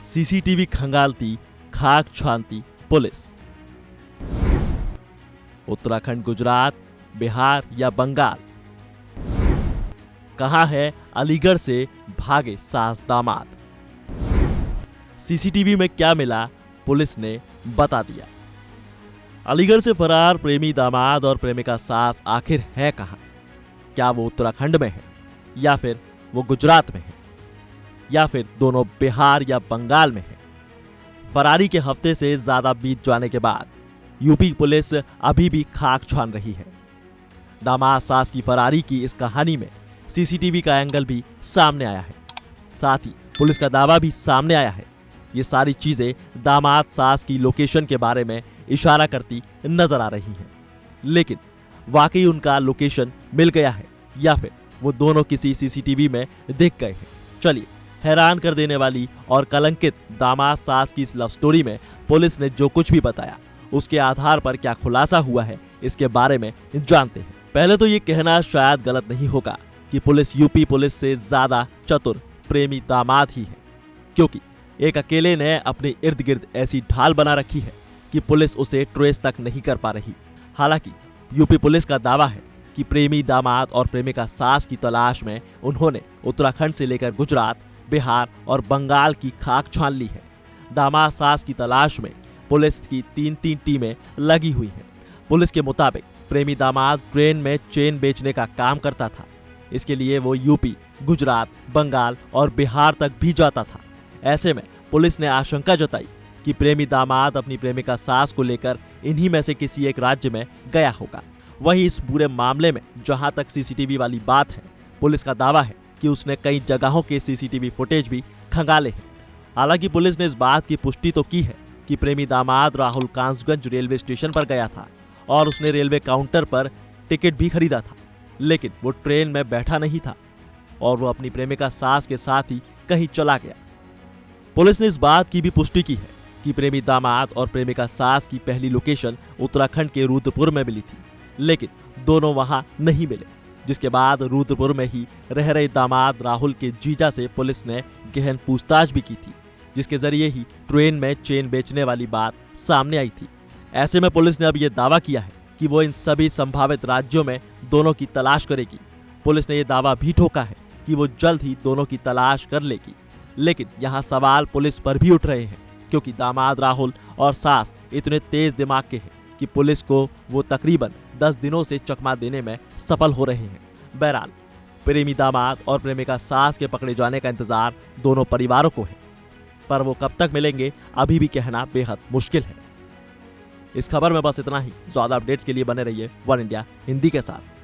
CCTV खंगालती, खाक छानती police. Uttarakhand, Gujarat, Bihar या बंगाल, कहां है अलीगढ़ से भागे सास दामाद? सीसीटीवी में क्या मिला, पुलिस ने बता दिया। अलीगढ़ से फरार प्रेमी दामाद और प्रेमिका सास आखिर है कहां? क्या वो उत्तराखंड में है या फिर वो गुजरात में है या फिर दोनों बिहार या बंगाल में है? फरारी के हफ्ते से ज्यादा बीत जाने के बाद यूपी पुलिस अभी भी खाक छान रही है। दामाद सास की फरारी की इस कहानी में सीसीटीवी का एंगल भी सामने आया है, साथ ही पुलिस का दावा भी सामने आया है। ये सारी चीजें दामाद सास की लोकेशन के बारे में इशारा करती नजर आ रही हैं। लेकिन वाकई उनका लोकेशन मिल गया है या फिर वो दोनों किसी सीसीटीवी में दिख गए हैं? चलिए, हैरान कर देने वाली और कलंकित दामाद सास की इस लव स्टोरी में पुलिस ने जो कुछ भी बताया उसके आधार पर क्या खुलासा हुआ है, इसके बारे में जानते हैं। पहले तो ये कहना शायद गलत नहीं होगा कि पुलिस यूपी पुलिस से ज्यादा चतुर प्रेमी दामाद ही है, क्योंकि एक अकेले ने अपने इर्द गिर्द ऐसी ढाल बना रखी है कि पुलिस उसे ट्रेस तक नहीं कर पा रही। हालांकि यूपी पुलिस का दावा है कि प्रेमी दामाद और प्रेमिका सास की तलाश में उन्होंने उत्तराखंड से लेकर गुजरात, बिहार और बंगाल की खाक छान ली है। दामाद सास की तलाश में पुलिस की 3 टीमें लगी हुई हैं। पुलिस के मुताबिक प्रेमी दामाद ट्रेन में चेन बेचने का काम करता था। इसके लिए वो यूपी, गुजरात, बंगाल और बिहार तक भी जाता था। ऐसे में पुलिस ने आशंका जताई कि प्रेमी दामाद अपनी प्रेमिका सास को लेकर इन्हीं में से किसी एक राज्य में गया होगा। वहीं इस पूरे मामले में जहां तक सीसीटीवी वाली बात है, पुलिस का दावा है कि उसने कई जगहों के सीसीटीवी फुटेज भी खंगाले हैं। हालांकि पुलिस ने इस बात की पुष्टि तो की है कि प्रेमी दामाद राहुल कांसगंज रेलवे स्टेशन पर गया था और उसने रेलवे काउंटर पर टिकट भी खरीदा था, लेकिन वो ट्रेन में बैठा नहीं था और वो अपनी प्रेमिका सास के साथ ही कहीं चला गया। पुलिस ने इस बात की भी पुष्टि की है कि प्रेमी दामाद और प्रेमिका सास की पहली लोकेशन उत्तराखंड के रुद्रपुर में मिली थी, लेकिन दोनों वहां नहीं मिले। जिसके बाद रुद्रपुर में ही रह रहे दामाद राहुल के जीजा से पुलिस ने गहन पूछताछ भी की थी, जिसके जरिए ही ट्रेन में चेन बेचने वाली बात सामने आई थी। ऐसे में पुलिस ने अब यह दावा किया है कि वो इन सभी संभावित राज्यों में दोनों की तलाश करेगी। पुलिस ने यह दावा भी ठोका है कि वो जल्द ही दोनों की तलाश कर लेगी। लेकिन यहाँ सवाल पुलिस पर भी उठ रहे हैं, क्योंकि दामाद राहुल और सास इतने तेज दिमाग के हैं कि पुलिस को वो तकरीबन 10 दिनों से चकमा देने में सफल हो रहे हैं। बहरहाल, प्रेमी दामाद और प्रेमिका सास के पकड़े जाने का इंतजार दोनों परिवारों को है, पर वो कब तक मिलेंगे अभी भी कहना बेहद मुश्किल है। इस खबर में बस इतना ही। ज्यादा अपडेट्स के लिए बने रहिए वन इंडिया हिंदी के साथ।